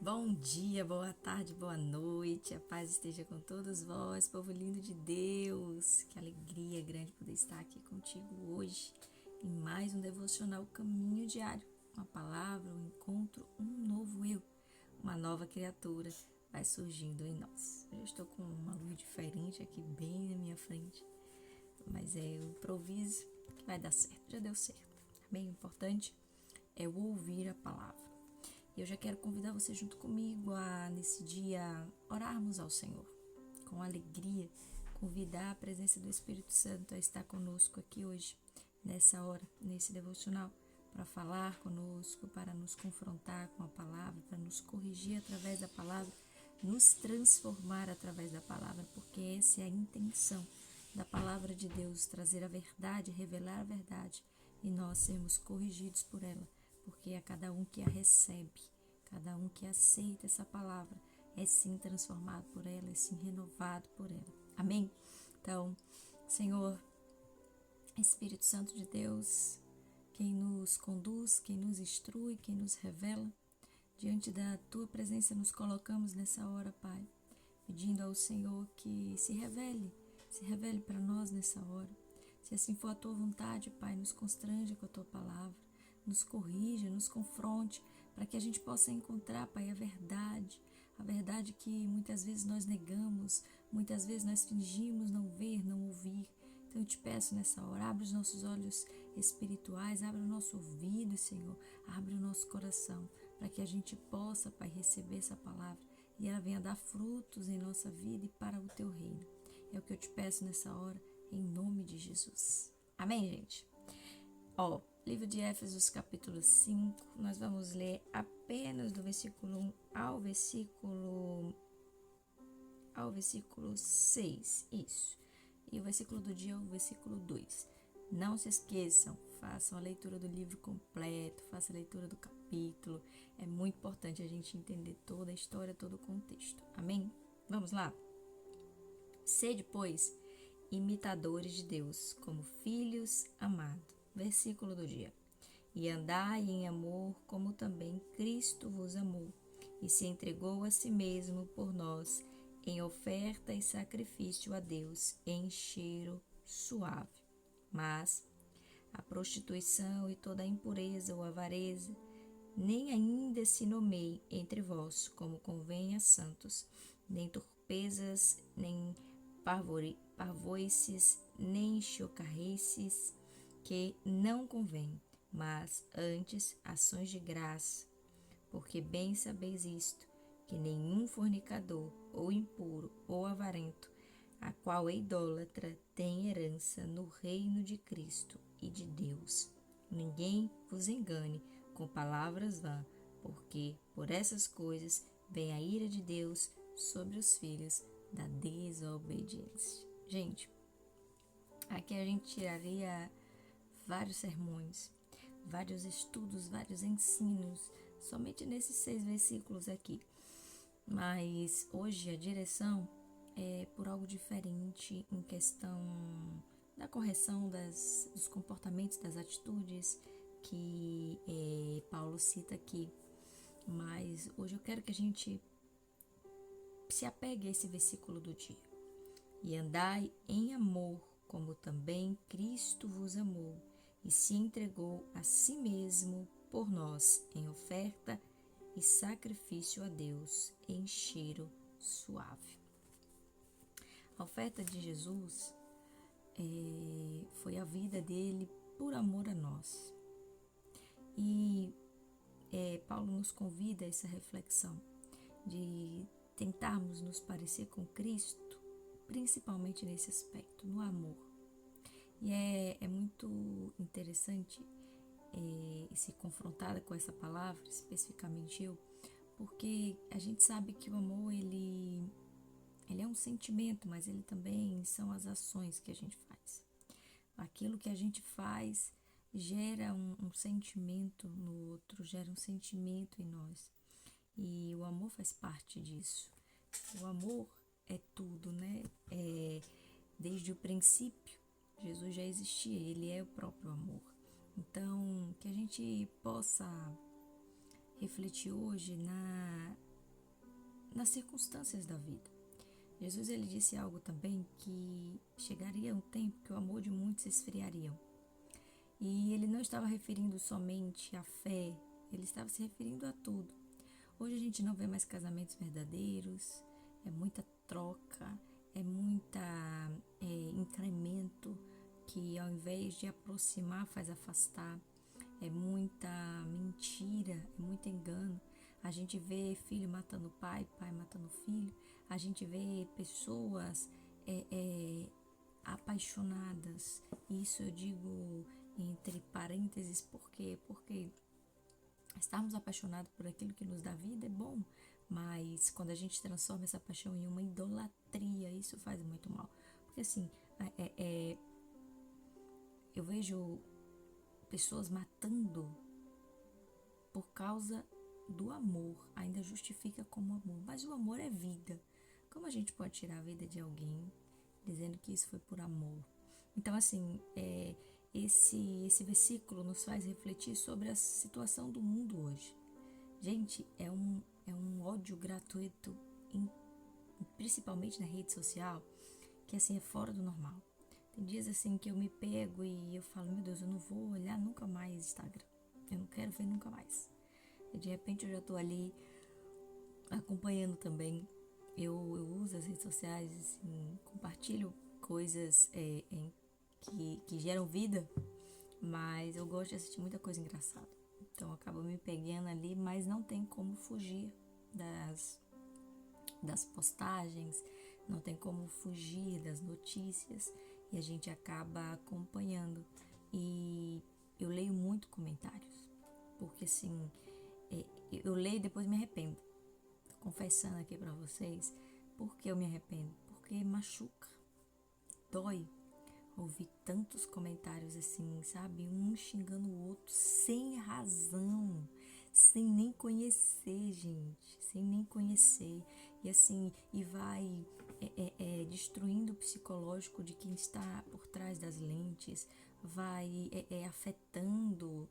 Bom dia, boa tarde, boa noite, a paz esteja com todos vós, povo lindo de Deus. Que alegria grande poder estar aqui contigo hoje em mais um devocional Caminho Diário. Uma palavra, um encontro, um novo eu, uma nova criatura vai surgindo em nós. Eu estou com uma luz diferente aqui bem na minha frente, mas é o improviso que vai dar certo, já deu certo. Bem importante é o ouvir a palavra. E eu já quero convidar você junto comigo a, nesse dia, orarmos ao Senhor. Com alegria, convidar a presença do Espírito Santo a estar conosco aqui hoje, nessa hora, nesse devocional, para falar conosco, para nos confrontar com a palavra, para nos corrigir através da palavra, nos transformar através da palavra, porque essa é a intenção da palavra de Deus, trazer a verdade, revelar a verdade e nós sermos corrigidos por ela, porque a cada um que a recebe, cada um que aceita essa palavra, é sim transformado por ela, é sim renovado por ela. Amém? Então, Senhor, Espírito Santo de Deus, quem nos conduz, quem nos instrui, quem nos revela, diante da Tua presença nos colocamos nessa hora, Pai, pedindo ao Senhor que se revele para nós nessa hora. Se assim for a Tua vontade, Pai, nos constrange com a Tua palavra, nos corrija, nos confronte, para que a gente possa encontrar, Pai, a verdade que muitas vezes nós negamos, muitas vezes nós fingimos não ver, não ouvir. Então eu te peço nessa hora, abre os nossos olhos espirituais, abre o nosso ouvido, Senhor, abre o nosso coração, para que a gente possa, Pai, receber essa palavra e ela venha dar frutos em nossa vida e para o Teu reino. É o que eu te peço nessa hora, em nome de Jesus. Amém, gente? Livro de Éfesos, capítulo 5, nós vamos ler apenas do versículo 1 ao versículo 6, isso. E o versículo do dia é o versículo 2. Não se esqueçam, façam a leitura do livro completo, façam a leitura do capítulo. É muito importante a gente entender toda a história, todo o contexto. Amém? Vamos lá? Sede, pois, imitadores de Deus, como filhos amados. Versículo do dia. E andai em amor, como também Cristo vos amou, e se entregou a si mesmo por nós, em oferta e sacrifício a Deus, em cheiro suave. Mas a prostituição e toda a impureza ou avareza, nem ainda se nomeie entre vós, como convém a santos, nem torpezas, nem parvoices, nem chocarrices, que não convém, mas antes ações de graça, porque bem sabeis isto, que nenhum fornicador, ou impuro, ou avarento, a qual é idólatra, tem herança no reino de Cristo e de Deus. Ninguém vos engane com palavras vãs, porque por essas coisas vem a ira de Deus sobre os filhos da desobediência. Gente, aqui a gente tiraria vários sermões, vários estudos, vários ensinos, somente nesses 6 versículos aqui. Mas hoje a direção é por algo diferente em questão da correção dos comportamentos, das atitudes que Paulo cita aqui. Mas hoje eu quero que a gente se apegue a esse versículo do dia. E andai em amor, como também Cristo vos amou, e se entregou a si mesmo por nós, em oferta e sacrifício a Deus, em cheiro suave. A oferta de Jesus foi a vida dele por amor a nós. E Paulo nos convida a essa reflexão de tentarmos nos parecer com Cristo, principalmente nesse aspecto, no amor. E é muito interessante se confrontada com essa palavra, especificamente eu, porque a gente sabe que o amor ele é um sentimento, mas ele também são as ações que a gente faz. Aquilo que a gente faz gera um sentimento no outro, gera um sentimento em nós. E o amor faz parte disso. O amor é tudo, né? Desde o princípio, Jesus já existia, ele é o próprio amor. Então, que a gente possa refletir hoje nas circunstâncias da vida. Jesus ele disse algo também que chegaria um tempo que o amor de muitos se esfriaria. E ele não estava referindo somente à fé, ele estava se referindo a tudo. Hoje a gente não vê mais casamentos verdadeiros, é muita troca, é muita incremento que ao invés de aproximar faz afastar, é muita mentira, é muito engano. A gente vê filho matando pai, pai matando filho, a gente vê pessoas apaixonadas. Isso eu digo entre parênteses, por quê? Porque estarmos apaixonados por aquilo que nos dá vida é bom, mas quando a gente transforma essa paixão em uma idolatria, isso faz muito mal. Porque assim, eu vejo pessoas matando por causa do amor, ainda justifica como amor, mas o amor é vida. Como a gente pode tirar a vida de alguém dizendo que isso foi por amor? Então, assim, esse versículo nos faz refletir sobre a situação do mundo hoje. Gente, é um ódio gratuito, principalmente na rede social, que assim é fora do normal. Tem dias assim que eu me pego e eu falo, meu Deus, eu não vou olhar nunca mais Instagram. Eu não quero ver nunca mais. E de repente eu já tô ali acompanhando também. Eu uso as redes sociais, assim, compartilho coisas que geram vida, mas eu gosto de assistir muita coisa engraçada. Então eu acabo me pegando ali, mas não tem como fugir das postagens, não tem como fugir das notícias e a gente acaba acompanhando. E eu leio muito comentários, porque assim, eu leio e depois me arrependo. Tô confessando aqui pra vocês, porque eu me arrependo, porque machuca, dói. Ouvi tantos comentários assim, sabe? Um xingando o outro sem razão, sem nem conhecer, gente, sem nem conhecer. E assim, e vai destruindo o psicológico de quem está por trás das lentes, vai afetando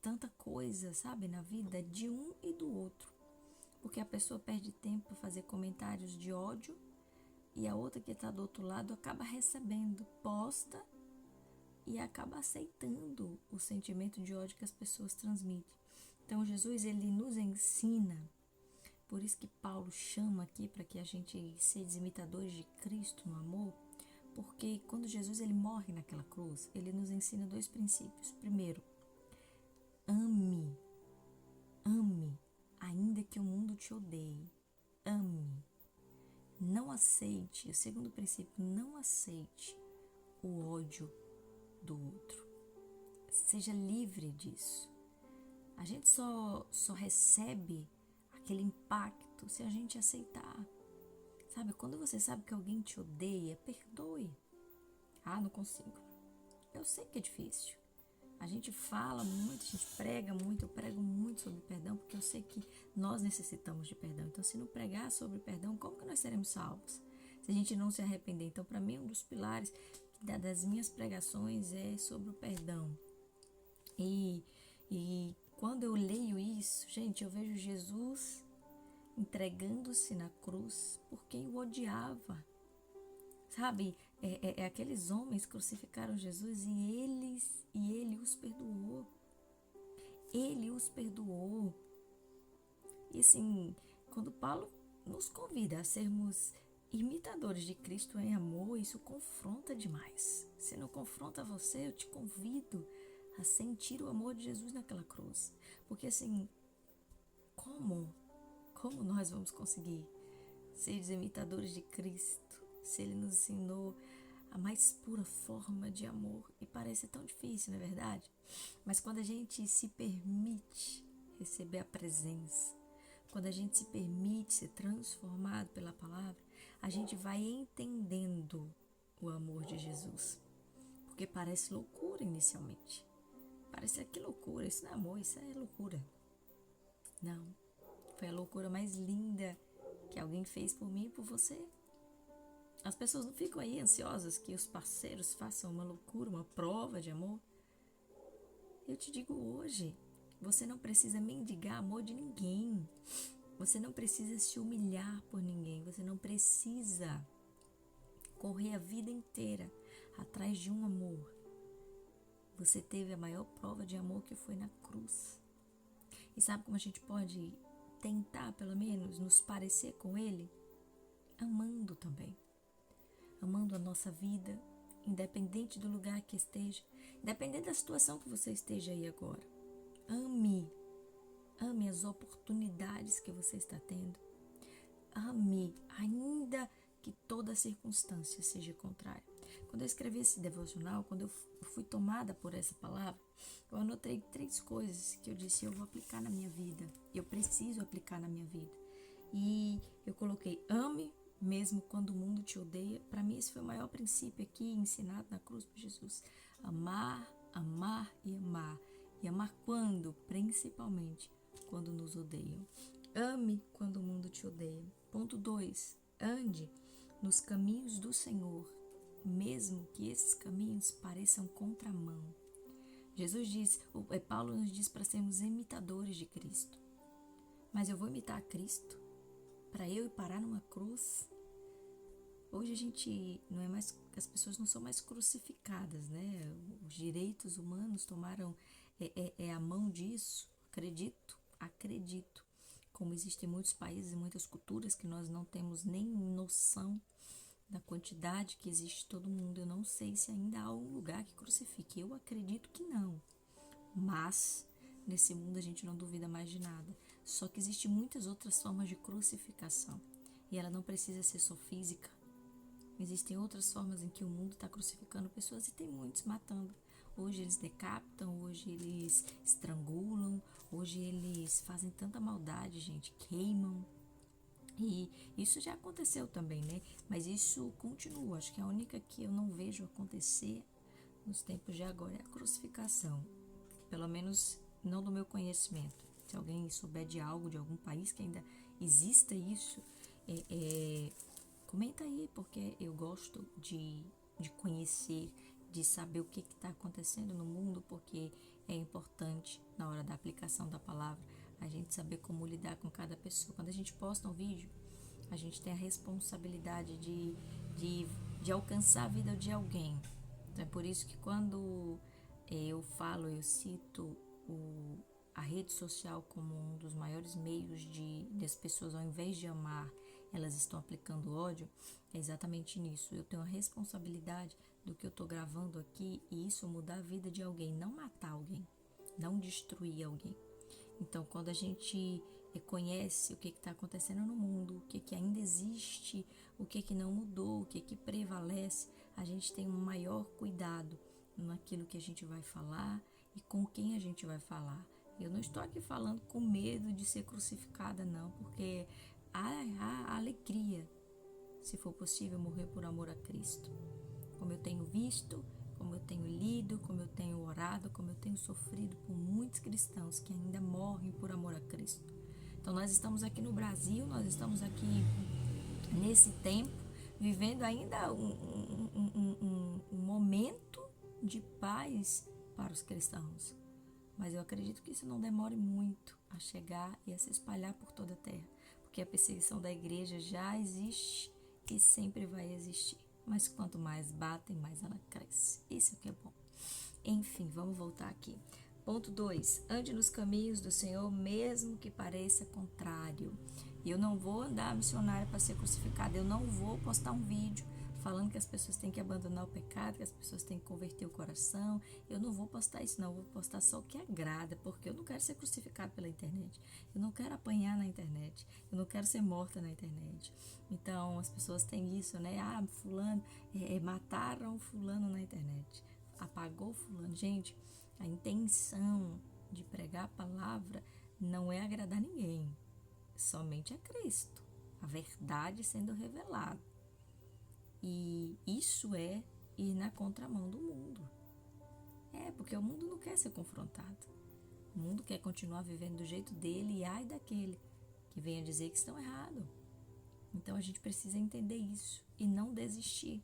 tanta coisa, sabe? Na vida de um e do outro. Porque a pessoa perde tempo para fazer comentários de ódio e a outra que está do outro lado acaba recebendo, posta e acaba aceitando o sentimento de ódio que as pessoas transmitem. Então Jesus ele nos ensina, por isso que Paulo chama aqui para que a gente seja imitadores de Cristo no amor, porque quando Jesus ele morre naquela cruz, ele nos ensina dois princípios. Primeiro, ame, ainda que o mundo te odeie, ame. Não aceite, o segundo princípio, não aceite o ódio do outro. Seja livre disso. A gente só recebe aquele impacto se a gente aceitar. Sabe, quando você sabe que alguém te odeia, perdoe. Ah, não consigo. Eu sei que é difícil. A gente fala muito, a gente prega muito, eu prego muito sobre perdão, porque eu sei que nós necessitamos de perdão. Então, se não pregar sobre perdão, como que nós seremos salvos? Se a gente não se arrepender. Então, para mim, um dos pilares das minhas pregações é sobre o perdão. E quando eu leio isso, gente, eu vejo Jesus entregando-se na cruz por quem o odiava. Sabe, aqueles homens crucificaram Jesus e ele os perdoou. Ele os perdoou. E assim, quando Paulo nos convida a sermos imitadores de Cristo em amor, isso confronta demais. Se não confronta você, eu te convido a sentir o amor de Jesus naquela cruz. Porque assim, como nós vamos conseguir ser imitadores de Cristo se Ele nos ensinou a mais pura forma de amor? E parece tão difícil, não é verdade? Mas quando a gente se permite receber a presença, quando a gente se permite ser transformado pela palavra, a gente vai entendendo o amor de Jesus. Porque parece loucura inicialmente. Parece que loucura, isso não é amor, isso é loucura. Não, foi a loucura mais linda que alguém fez por mim e por você. As pessoas não ficam aí ansiosas que os parceiros façam uma loucura, uma prova de amor. Eu te digo hoje, Você não precisa mendigar amor de ninguém. Você não precisa se humilhar por ninguém. Você não precisa correr a vida inteira atrás de um amor. Você teve a maior prova de amor, que foi na cruz. E sabe como a gente pode tentar, pelo menos, nos parecer com Ele? Amando também. Amando a nossa vida, independente do lugar que esteja, independente da situação que você esteja aí agora. Ame. Ame as oportunidades que você está tendo. Ame, ainda que toda circunstância seja contrária. Quando eu escrevi esse devocional, quando eu fui tomada por essa palavra, eu anotei 3 coisas que eu disse: eu vou aplicar na minha vida. Eu preciso aplicar na minha vida. E eu coloquei: ame mesmo quando o mundo te odeia. Para mim, esse foi o maior princípio aqui ensinado na cruz por Jesus. Amar, amar e amar. E amar quando? Principalmente quando nos odeiam. Ame quando o mundo te odeia. Ponto 2. Ande nos caminhos do Senhor, mesmo que esses caminhos pareçam contramão. Paulo nos diz para sermos imitadores de Cristo. Mas eu vou imitar Cristo para eu ir parar numa cruz? Hoje a gente não é mais, as pessoas não são mais crucificadas, né? Os direitos humanos tomaram a mão disso. Acredito. Como existem muitos países e muitas culturas que nós não temos nem noção da quantidade que existe em todo mundo. Eu não sei se ainda há um lugar que crucifique. Eu acredito que não. Mas nesse mundo a gente não duvida mais de nada. Só que existem muitas outras formas de crucificação. E ela não precisa ser só física. Existem outras formas em que o mundo está crucificando pessoas, e tem muitos matando. Hoje eles decapitam, hoje eles estrangulam, hoje eles fazem tanta maldade, gente, queimam. E isso já aconteceu também, né? Mas isso continua. Acho que a única que eu não vejo acontecer nos tempos de agora é a crucificação. Pelo menos não do meu conhecimento. Se alguém souber de algo, de algum país que ainda exista isso, comenta aí, porque eu gosto de conhecer, de saber o que está acontecendo no mundo, porque é importante, na hora da aplicação da palavra, a gente saber como lidar com cada pessoa. Quando a gente posta um vídeo, a gente tem a responsabilidade de alcançar a vida de alguém. Então é por isso que quando eu cito a rede social como um dos maiores meios das pessoas, ao invés de amar, elas estão aplicando ódio, é exatamente nisso. Eu tenho a responsabilidade do que eu estou gravando aqui, e isso mudar a vida de alguém, não matar alguém, não destruir alguém. Então, quando a gente conhece o que está acontecendo no mundo, o que ainda existe, o que não mudou, o que prevalece, a gente tem um maior cuidado naquilo que a gente vai falar e com quem a gente vai falar. Eu não estou aqui falando com medo de ser crucificada, não, porque há alegria, se for possível, morrer por amor a Cristo. Como eu tenho visto, como eu tenho lido, como eu tenho orado, como eu tenho sofrido por muitos cristãos que ainda morrem por amor a Cristo. Então nós estamos aqui no Brasil, nós estamos aqui nesse tempo, vivendo ainda um momento de paz para os cristãos. Mas eu acredito que isso não demore muito a chegar e a se espalhar por toda a terra, porque a perseguição da igreja já existe e sempre vai existir. Mas quanto mais batem, mais ela cresce. Isso é que é bom. Enfim, vamos voltar aqui. Ponto 2. Ande nos caminhos do Senhor, mesmo que pareça contrário. Eu não vou andar missionária para ser crucificada. Eu não vou postar um vídeo falando que as pessoas têm que abandonar o pecado, que as pessoas têm que converter o coração. Eu não vou postar isso, não. Eu vou postar só o que agrada, porque eu não quero ser crucificado pela internet. Eu não quero apanhar na internet. Eu não quero ser morta na internet. Então, as pessoas têm isso, né? Fulano, mataram fulano na internet. Apagou fulano. Gente, a intenção de pregar a palavra não é agradar ninguém. Somente a Cristo. A verdade sendo revelada. E isso é ir na contramão do mundo. Porque o mundo não quer ser confrontado. O mundo quer continuar vivendo do jeito dele, e ai daquele que venha dizer que estão errados. Então a gente precisa entender isso e não desistir.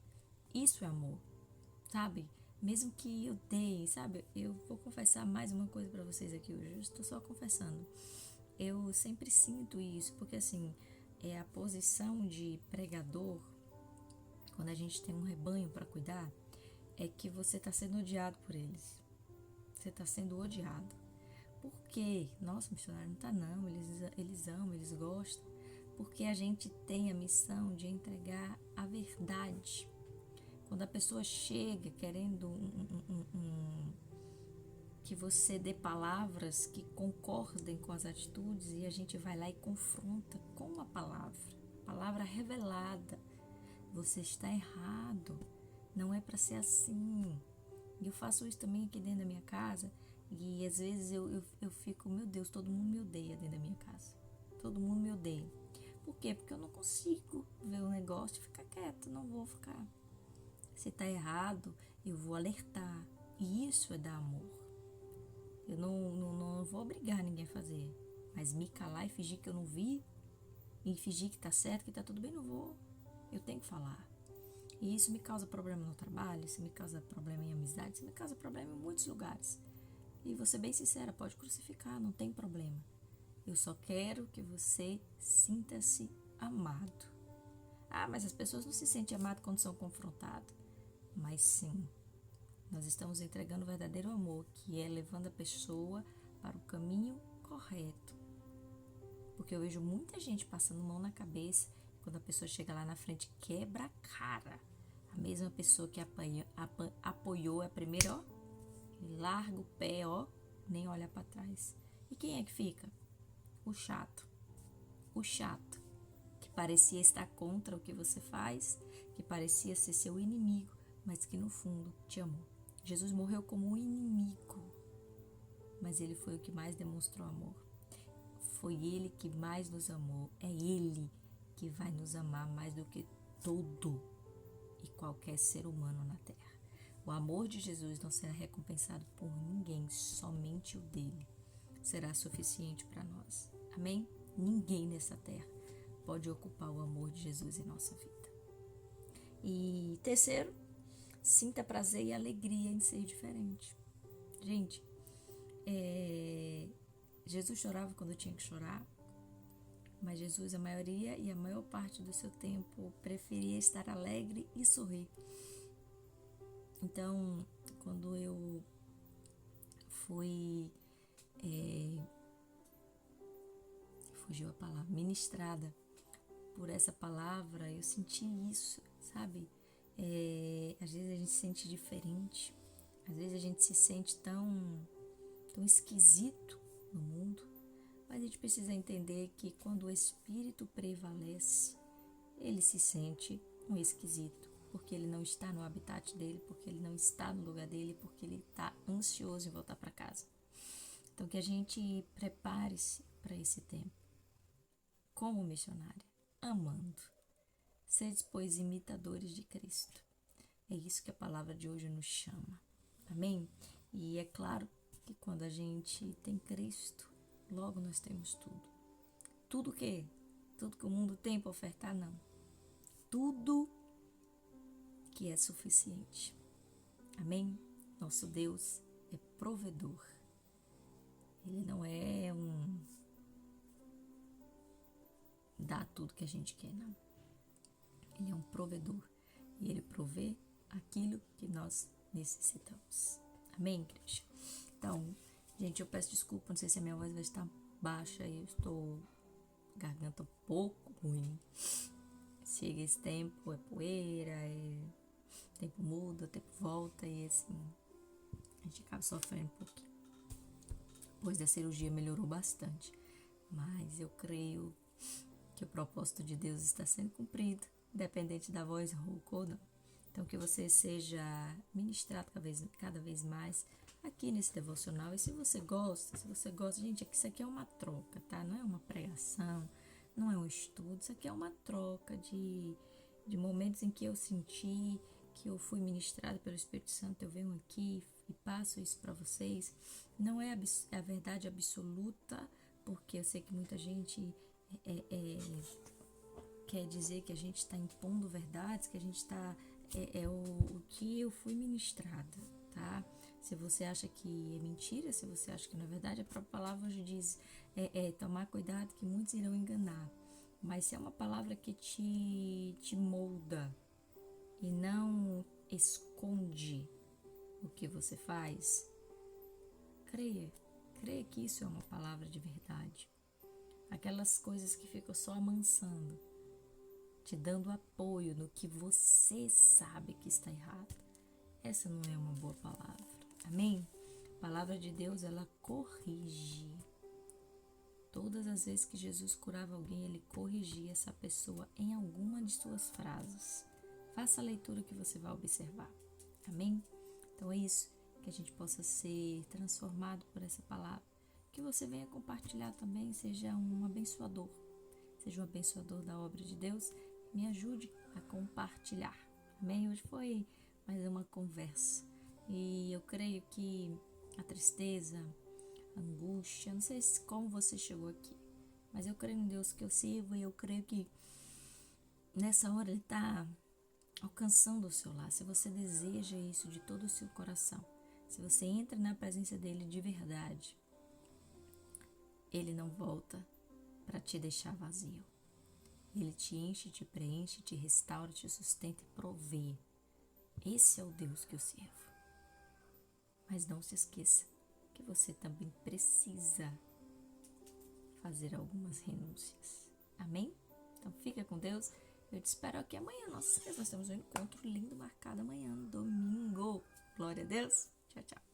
Isso é amor, sabe? mesmo que eu dei, sabe? Eu vou confessar mais uma coisa para vocês aqui hoje, eu estou só confessando. Eu sempre sinto isso, porque assim, é a posição de pregador, quando a gente tem um rebanho para cuidar, é que você está sendo odiado por eles. Você está sendo odiado. Por quê? Nossa, missionário não tá não, eles amam, eles gostam. Porque a gente tem a missão de entregar a verdade. Quando a pessoa chega querendo que você dê palavras que concordem com as atitudes, e a gente vai lá e confronta com a palavra revelada. Você está errado, não é para ser assim. E eu faço isso também aqui dentro da minha casa, e às vezes eu fico, meu Deus, todo mundo me odeia dentro da minha casa. Todo mundo me odeia. Por quê? Porque eu não consigo ver o negócio e ficar quieto, não vou ficar. Se tá errado, eu vou alertar. E isso é dar amor. Eu não vou obrigar ninguém a fazer. Mas me calar e fingir que eu não vi, e fingir que tá certo, que tá tudo bem, não vou. Eu tenho que falar. E isso me causa problema no trabalho, isso me causa problema em amizade, isso me causa problema em muitos lugares. E vou ser bem sincera, pode crucificar, não tem problema. Eu só quero que você sinta-se amado. Ah, mas as pessoas não se sentem amadas quando são confrontadas. Mas sim, nós estamos entregando o verdadeiro amor, que é levando a pessoa para o caminho correto. Porque eu vejo muita gente passando mão na cabeça, quando a pessoa chega lá na frente, quebra a cara. A mesma pessoa que apoiou a primeira, ó, larga o pé, ó, nem olha para trás. E quem é que fica? O chato. O chato, que parecia estar contra o que você faz, que parecia ser seu inimigo, mas que no fundo te amou. Jesus morreu como um inimigo, mas ele foi o que mais demonstrou amor. Foi ele que mais nos amou. É ele que vai nos amar mais do que todo e qualquer ser humano na terra. O amor de Jesus não será recompensado por ninguém, somente o dele será suficiente para nós. Amém? Ninguém nessa terra pode ocupar o amor de Jesus em nossa vida. E terceiro, sinta prazer e alegria em ser diferente. Gente, Jesus chorava quando tinha que chorar, mas Jesus, a maioria e a maior parte do seu tempo, preferia estar alegre e sorrir. Então, quando eu fui, fugiu a palavra, ministrada por essa palavra, eu senti isso, sabe? Às vezes a gente se sente diferente, às vezes a gente se sente tão esquisito no mundo, mas a gente precisa entender que quando o Espírito prevalece, ele se sente um esquisito, porque ele não está no habitat dele, porque ele não está no lugar dele, porque ele está ansioso em voltar para casa. Então que a gente prepare-se para esse tempo, como missionária, amando. Sede, pois, imitadores de Cristo. É isso que a palavra de hoje nos chama. Amém? E é claro que quando a gente tem Cristo, logo nós temos tudo. Tudo o quê? Tudo que o mundo tem para ofertar, não. Tudo que é suficiente. Amém? Nosso Deus é provedor. Ele não é dá tudo que a gente quer, não. Ele é um provedor e ele provê aquilo que nós necessitamos. Amém, igreja? Então, gente, eu peço desculpa, não sei se a minha voz vai estar baixa, eu estou garganta um pouco ruim. Chega esse tempo, é poeira, o tempo muda, o tempo volta e assim, a gente acaba sofrendo um pouquinho. Depois da cirurgia melhorou bastante, mas eu creio que o propósito de Deus está sendo cumprido, independente da voz rouca ou não. Então, que você seja ministrado cada vez mais aqui nesse devocional. E se você gosta, gente, isso aqui é uma troca, tá? Não é uma pregação, não é um estudo, isso aqui é uma troca de momentos em que eu senti que eu fui ministrada pelo Espírito Santo. Eu venho aqui e passo isso para vocês. Não é a verdade absoluta, porque eu sei que muita gente quer dizer que a gente está impondo verdades, que a gente está o que eu fui ministrada, tá? Se você acha que é mentira, se você acha que não é verdade, a própria palavra hoje diz tomar cuidado que muitos irão enganar. Mas se é uma palavra que te molda e não esconde o que você faz, creia que isso é uma palavra de verdade. Aquelas coisas que ficam só amansando, te dando apoio no que você sabe que está errado, essa não é uma boa palavra. Amém? A palavra de Deus, ela corrige. Todas as vezes que Jesus curava alguém, ele corrigia essa pessoa em alguma de suas frases. Faça a leitura que você vai observar. Amém? Então é isso, que a gente possa ser transformado por essa palavra. Que você venha compartilhar também, seja um abençoador. Seja um abençoador da obra de Deus. Me ajude a compartilhar. Amém? Hoje foi mais uma conversa. E eu creio que a tristeza, a angústia, não sei como você chegou aqui, mas eu creio em Deus que eu sirvo e eu creio que nessa hora Ele está alcançando o seu lar. Se você deseja isso de todo o seu coração, se você entra na presença dEle de verdade, Ele não volta para te deixar vazio. Ele te enche, te preenche, te restaura, te sustenta e provê. Esse é o Deus que eu sirvo. Mas não se esqueça que você também precisa fazer algumas renúncias. Amém? Então fica com Deus. Eu te espero aqui amanhã. Nós temos um encontro lindo marcado amanhã, no domingo. Glória a Deus. Tchau, tchau.